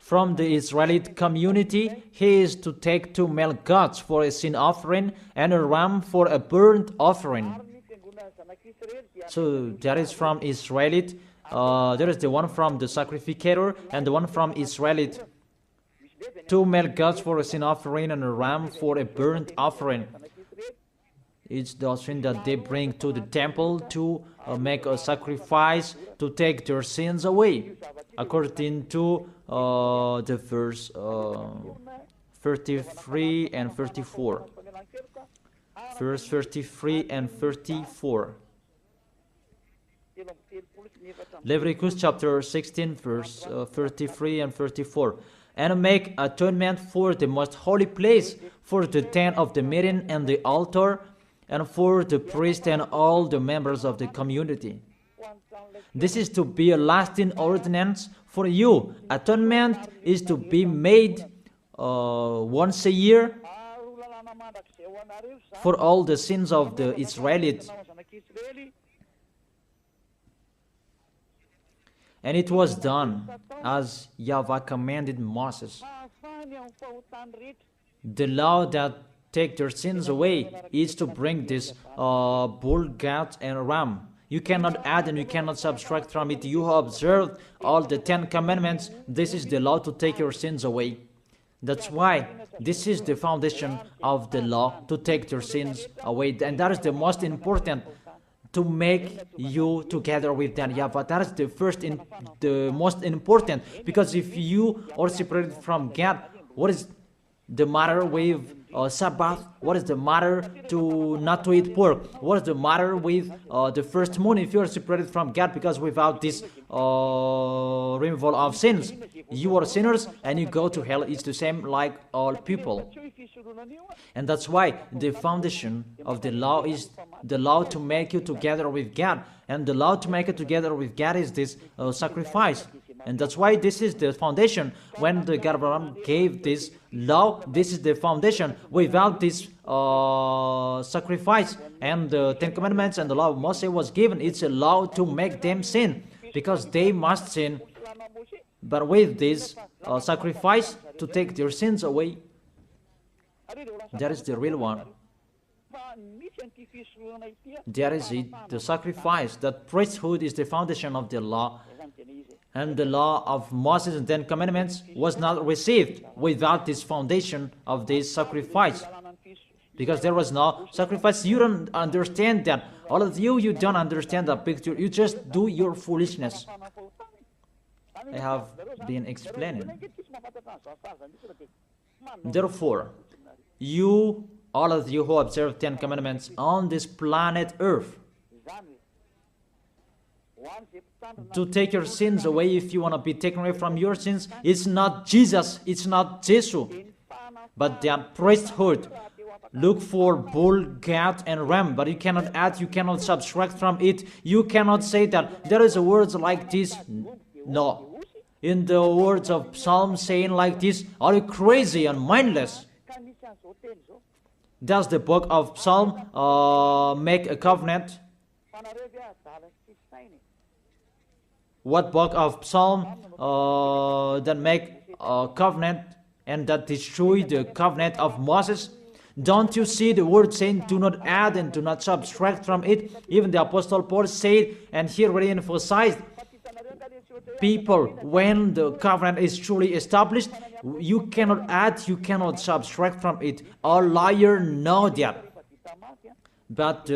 from the Israelite community, he is to take 2 male goats for a sin offering and a ram for a burnt offering. So that is from Israelite. There is the one from the sacrificator and the one from Israelite. 2 male goats for a sin offering and a ram for a burnt offering. It's the offering that they bring to the temple to make a sacrifice to take their sins away, according to the verse 33 and 34. Verse 33 and 34. Leviticus chapter 16, verse 33 and 34. And make atonement for the most holy place, for the tent of the meeting and the altar, and for the priest and all the members of the community. This is to be a lasting ordinance for you. Atonement is to be made once a year for all the sins of the Israelites. And it was done as YAHVAH commanded Moses. The law that take their sins away is to bring this bull, goat, and ram. You cannot add and you cannot subtract from it. You have observed all the 10 commandments. This is the law to take your sins away. That's why this is the foundation of the law, to take your sins away. And that is the most important, to make you together with that YAHVAH. That is the most important. Because if you are separated from God, what is the matter with Sabbath? What is the matter to not to eat pork? What is the matter with the first moon if you are separated from God? Because without this removal of sins, you are sinners and you go to hell. It's the same like all people. And that's why the foundation of the law is the law to make you together with God. And the law to make it together with God is this sacrifice. And that's why this is the foundation. When the God Abraham gave this law, this is the foundation. Without this sacrifice and the 10 commandments and the law of Moses was given, it's a law to make them sin, because they must sin. But with this sacrifice to take their sins away, that is the real one. That is it, the sacrifice. That priesthood is the foundation of the law. And the law of Moses and 10 commandments was not received without this foundation of this sacrifice. Because there was no sacrifice. You don't understand that. All of you, you don't understand the picture. You just do your foolishness. I have been explaining. Therefore, you, all of you who observe 10 commandments on this planet Earth, to take your sins away, if you want to be taken away from your sins, it's not Jesus, it's not Jesus, but the priesthood. Look for bull, goat, and ram, but you cannot add, you cannot subtract from it. You cannot say that there is a words like this. No. In the words of Psalm saying like this, are you crazy and mindless? Does the book of Psalm make a covenant? What book of Psalm that make a covenant and that destroy the covenant of Moses? Don't you see the word saying, do not add and do not subtract from it? Even the Apostle Paul said, and here really emphasized, people, when the covenant is truly established, you cannot add, you cannot subtract from it. All liars know that. But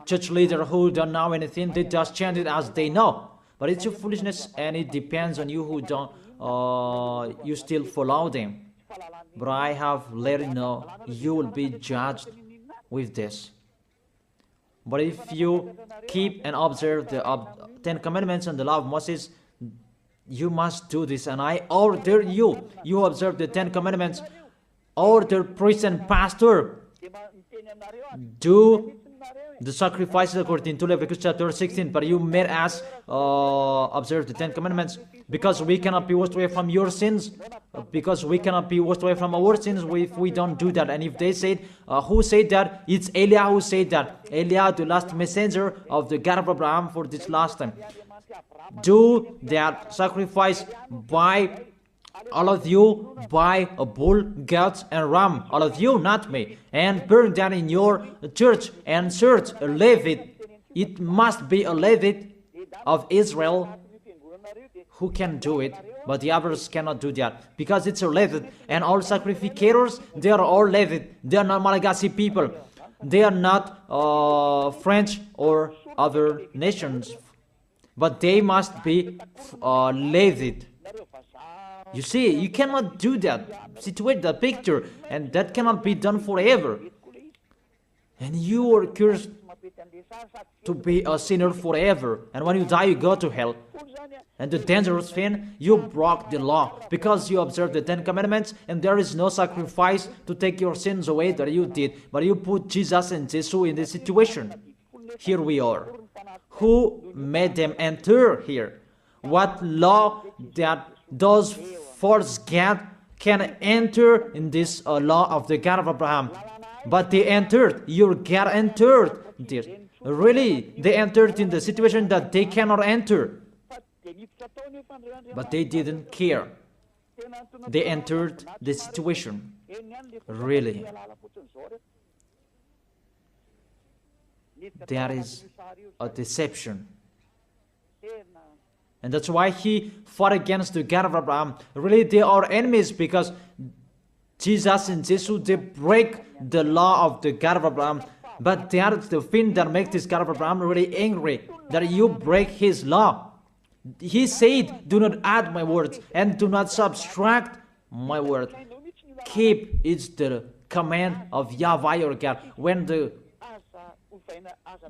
church leaders who don't know anything, they just chant it as they know. But it's your foolishness, and it depends on you who don't, you still follow them. But I have let you know, you will be judged with this. But if you keep and observe the 10 commandments and the law of Moses, you must do this. And I order you, you observe the 10 commandments, order priest and pastor, do the sacrifices according to Leviticus chapter 16. But you made us observe the 10 commandments, because we cannot be washed away from your sins, because we cannot be washed away from our sins if we don't do that. And if they said, who said that? It's Eliah who said that. Eliah, the last messenger of the God of Abraham for this last time. Do that sacrifice by all of you, by a bull, goat, and ram, all of you, not me, and burn that in your church and search a Levite. It must be a Levite of Israel who can do it, but the others cannot do that, because it's a Levite. And all sacrificators, they are all Levite. They are not Malagasy people. They are not French or other nations, but they must be Levite. You see, you cannot do that, situate the picture, and that cannot be done forever. And you are cursed to be a sinner forever, and when you die, you go to hell. And the dangerous thing, you broke the law, because you observed the 10 commandments, and there is no sacrifice to take your sins away that you did, but you put Jesus and Jesus in this situation. Here we are. Who made them enter here? What law that those false God can enter in this law of the God of Abraham? But they entered. Your God entered there. Really, they entered in the situation that they cannot enter. But they didn't care. They entered the situation. Really. There is a deception. And that's why he fought against the God of Abraham. Really, they are enemies, because Jesus and Jesus, they break the law of the God of Abraham. But they are the thing that makes this God of Abraham really angry, that you break his law. He said, do not add my words, and do not subtract my word. Keep, it's the command of YAHVAH your God. When the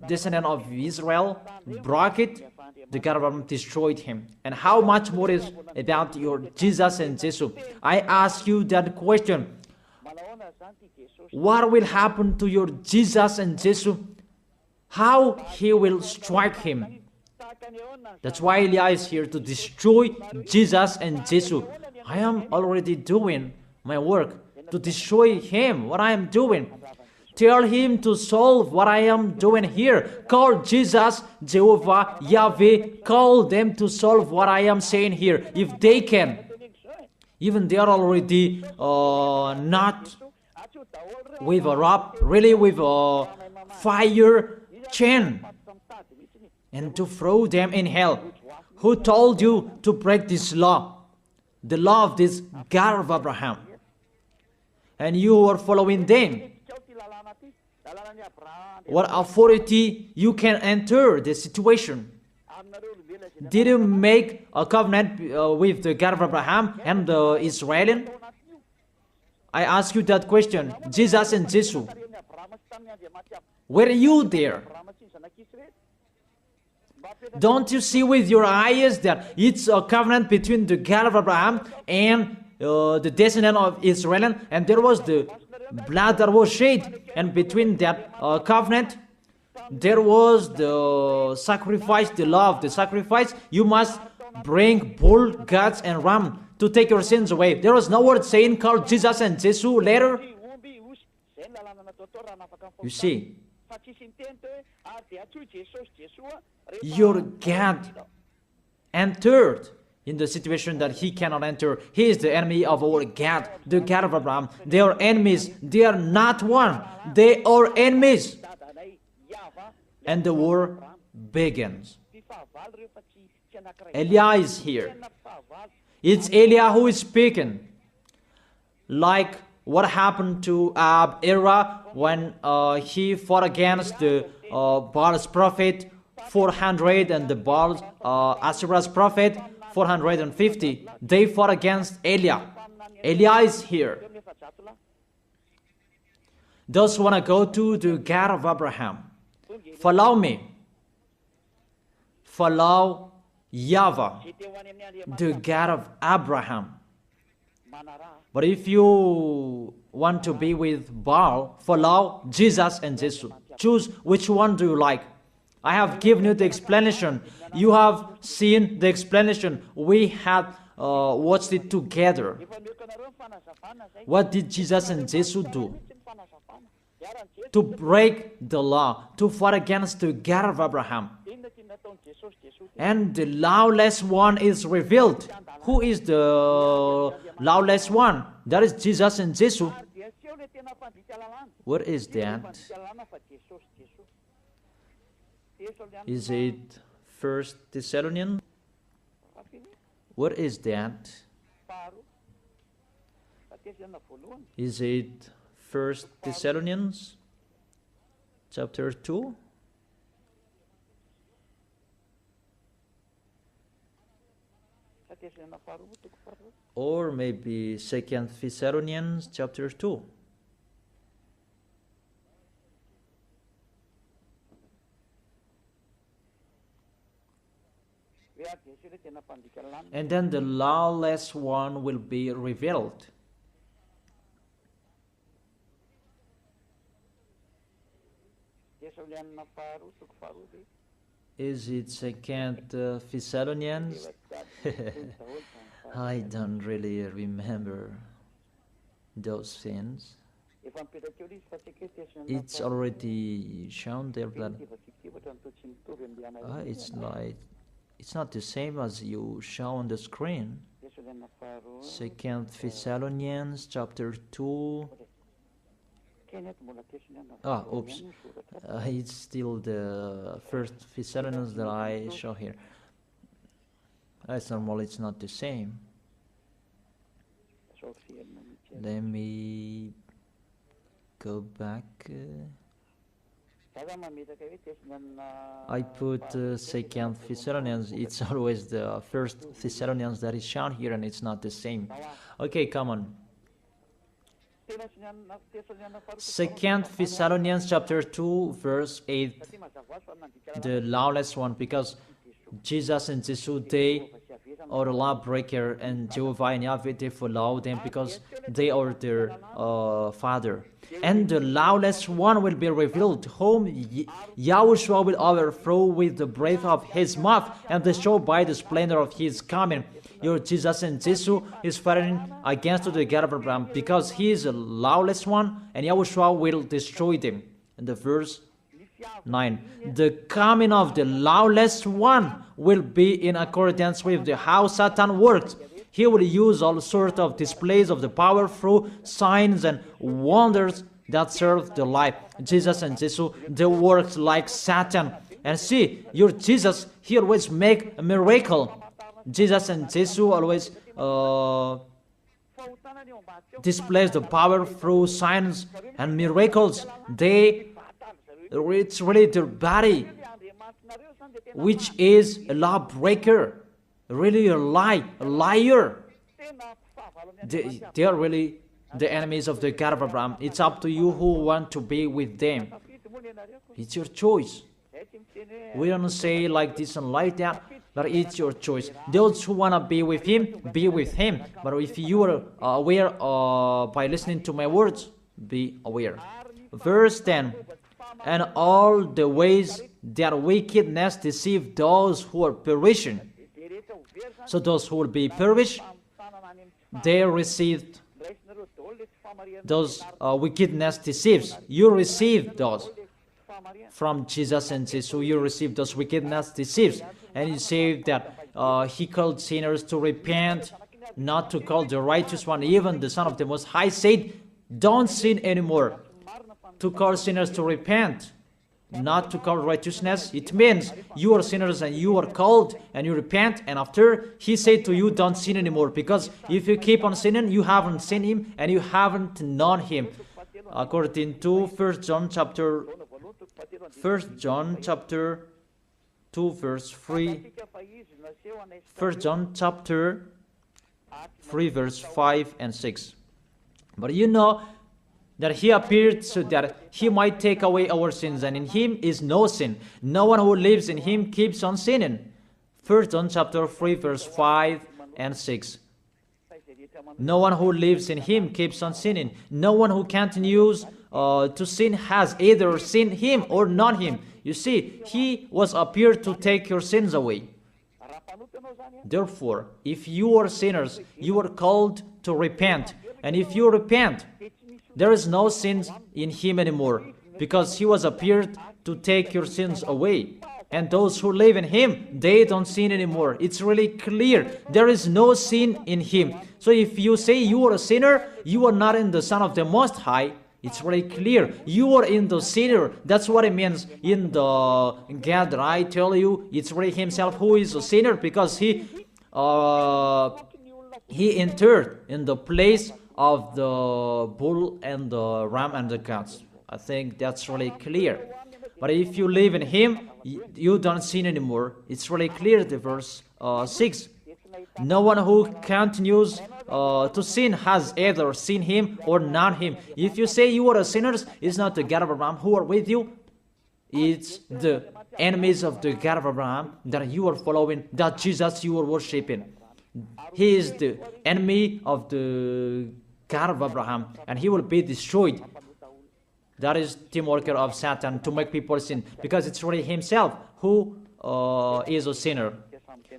descendant of Israel broke it, the God of Abraham destroyed him. And how much more is about your Jesus and Jesus? I ask you that question. What will happen to your Jesus and Jesus? How he will strike him? That's why Eliah is here, to destroy Jesus and Jesus. I am already doing my work to destroy him, what I am doing. Tell him to solve what I am doing here. Call Jesus, Jehovah, Yahweh. Call them to solve what I am saying here, if they can. Even they are already not with a rope, really with a fire chain, and to throw them in hell. Who told you to break this law? The law of this God of Abraham. And you are following them. What authority you can enter the situation? Did you make a covenant with the God of Abraham and the Israelian? I ask you that question. Jesus and Jesus, were you there? Don't you see with your eyes that it's a covenant between the God of Abraham and the descendant of Israel, and there was the blood that was shed, and between that covenant there was the sacrifice, the law of the sacrifice. You must bring bull, goats, and ram to take your sins away. There was no word saying call Jesus and Jesus later. You see, your God entered in the situation that he cannot enter. He is the enemy of our God, the God of Abraham. They are enemies. They are not one. They are enemies. And the war begins. Eliah is here. It's Eliah who is speaking. Like what happened to Era when he fought against the Baal's prophet 400, and the Baal, Asherah's prophet, 450. They fought against Eliah. Eliah is here. Those who want to go to the God of Abraham, follow me. Follow YAHVAH, the God of Abraham. But if you want to be with Baal, follow Jesus and Jesus. Choose which one do you like. I have given you the explanation. You have seen the explanation. We have watched it together. What did Jesus and Jesus do? To break the law, to fight against the God of Abraham. And the lawless one is revealed. Who is the lawless one? That is Jesus and Jesus. What is that? Is it 1 Thessalonians? What is that? Is it 1 Thessalonians chapter 2? Or maybe 2 Thessalonians chapter 2. And then the lawless one will be revealed. Is it 2 Thessalonians? I don't really remember those things. It's already shown there that it's not the same as you show on the screen. 2 Thessalonians chapter 2. Oops. It's still the 1 Thessalonians that I show here. It's normal, it's not the same. Let me go back. I put 2 Thessalonians. It's always the 1 Thessalonians that is shown here, and it's not the same. Okay, come on. 2 Thessalonians chapter 2 verse 8, the lawless one, because Jesus and Jesus, they are the lawbreaker, and Jehovah and Yahweh, they follow them because they are their father. And the lawless one will be revealed, whom Yahushua will overthrow with the breath of his mouth and destroy by the splendor of his coming. Your Jesus and Jesus is fighting against the God of Abraham because he is a lawless one, and Yahushua will destroy them. And the verse 9, the coming of the lawless one will be in accordance with how Satan works. He will use all sorts of displays of the power through signs and wonders that serve the lie. Jesus and Jesus, they work like Satan. And see, your Jesus, he always make a miracle. Jesus and Jesus always displays the power through signs and miracles. It's really their body, which is a lawbreaker, really a liar. They are really the enemies of the God of Abraham. It's up to you who want to be with them. It's your choice. We don't say like this and like that, but it's your choice. Those who want to be with him, be with him. But if you are aware by listening to my words, be aware. Verse 10, and all the ways that wickedness deceive those who are perishing. So those who will be perished, they received those wickedness deceives. You received those from Jesus and Jesus. You received those wickedness deceives. And he said that he called sinners to repent, not to call the righteous one. Even the Son of the Most High said, don't sin anymore. To call sinners to repent, not to call righteousness. It means you are sinners and you are called and you repent, and after he said to you, don't sin anymore, because if you keep on sinning, you haven't seen him and you haven't known him. According to 1 John chapter 2 verse 3. 1 John chapter 3 verse 5 and 6. But you know that he appeared so that he might take away our sins, and in him is no sin. No one who lives in him keeps on sinning. 1 John chapter 3 verse 5 and 6. No one who lives in him keeps on sinning. No one who continues to sin has either seen him or not him. You see, he was appeared to take your sins away. Therefore, if you are sinners, you are called to repent. And if you repent, there is no sin in him anymore, because he was appeared to take your sins away. And those who live in him, they don't sin anymore. It's really clear. There is no sin in him. So if you say you are a sinner, you are not in the Son of the Most High. It's very clear. You are in the sinner. That's what it means in the God that I tell you. It's really himself who is a sinner, because he entered in the place of the bull and the ram and the goats. I think that's really clear. But if you live in him, you don't sin anymore. It's really clear, the verse 6. No one who continues to sin has either seen him or not him. If you say you are a sinner, it's not the God of Abraham who are with you. It's the enemies of the God of Abraham that you are following, that Jesus you are worshiping. He is the enemy of the God of Abraham, and he will be destroyed. That is team worker of Satan, to make people sin, because it's really himself who is a sinner.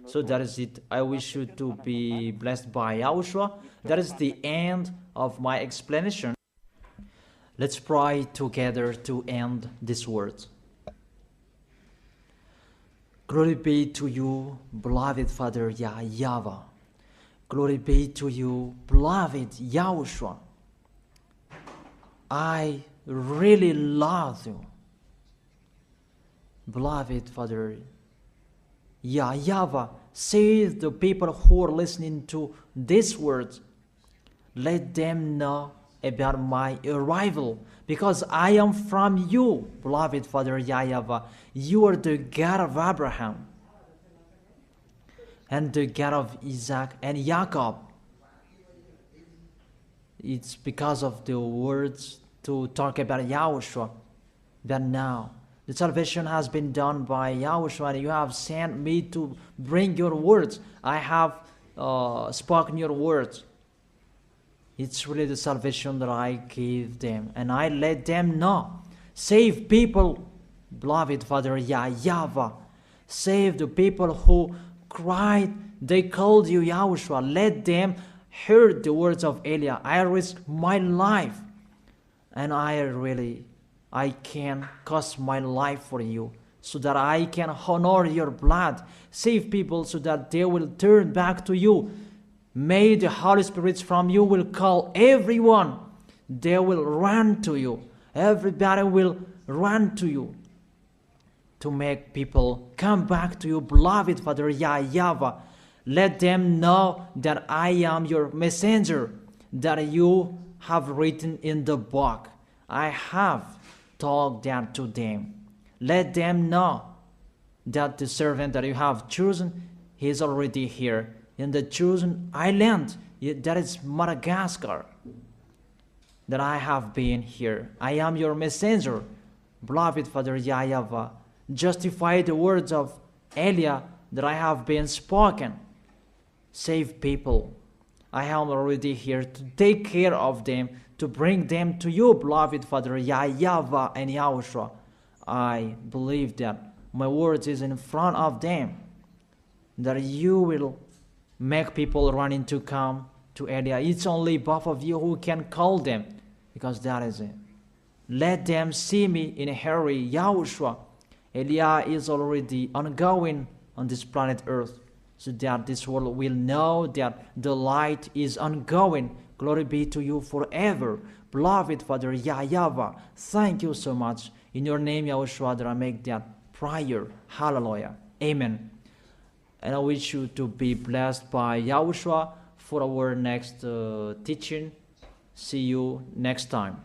So that is it. I wish you to be blessed by Yahushua. That is the end of my explanation. Let's pray together to end this word. Glory be to you, beloved Father YAHVAH. Glory be to you, beloved Yahushua. I really love you, beloved Father YAHVAH. Save the people who are listening to these words. Let them know about my arrival, because I am from you, beloved Father YAHVAH. You are the God of Abraham and the God of Isaac and Jacob. It's because of the words to talk about Yahushua that now the salvation has been done by Yahushua, and you have sent me to bring your words. I have spoken your words. It's really the salvation that I gave them, and I let them know. Save people, beloved Father YAHVAH. Save the people who cried, they called you Yahushua. Let them hear the words of Eliah. I risk my life, and I can cost my life for you, so that I can honor your blood. Save people so that they will turn back to you. May the Holy Spirit from you will call everyone. They will run to you. Everybody will run to you to make people come back to you, beloved Father YAHVAH. Let them know that I am your messenger, that you have written in the book. I have told that to them. Let them know that the servant that you have chosen, he is already here in the chosen island, that is Madagascar, that I have been here. I am your messenger, beloved Father YAHVAH. Justify the words of Eliah that I have been spoken. Save people. I am already here to take care of them, to bring them to you, beloved Father YAHVAH and Yahushua. I believe that my words is in front of them, that you will make people running to come to Eliah. It's only both of you who can call them, because that is it. Let them see me in a hurry, Yahushua. Eliah is already ongoing on this planet Earth, so that this world will know that the light is ongoing. Glory be to you forever, beloved Father YAHVAH. Thank you so much. In your name, Yahushua, that I make that prayer. Hallelujah. Amen. And I wish you to be blessed by Yahushua for our next teaching. See you next time.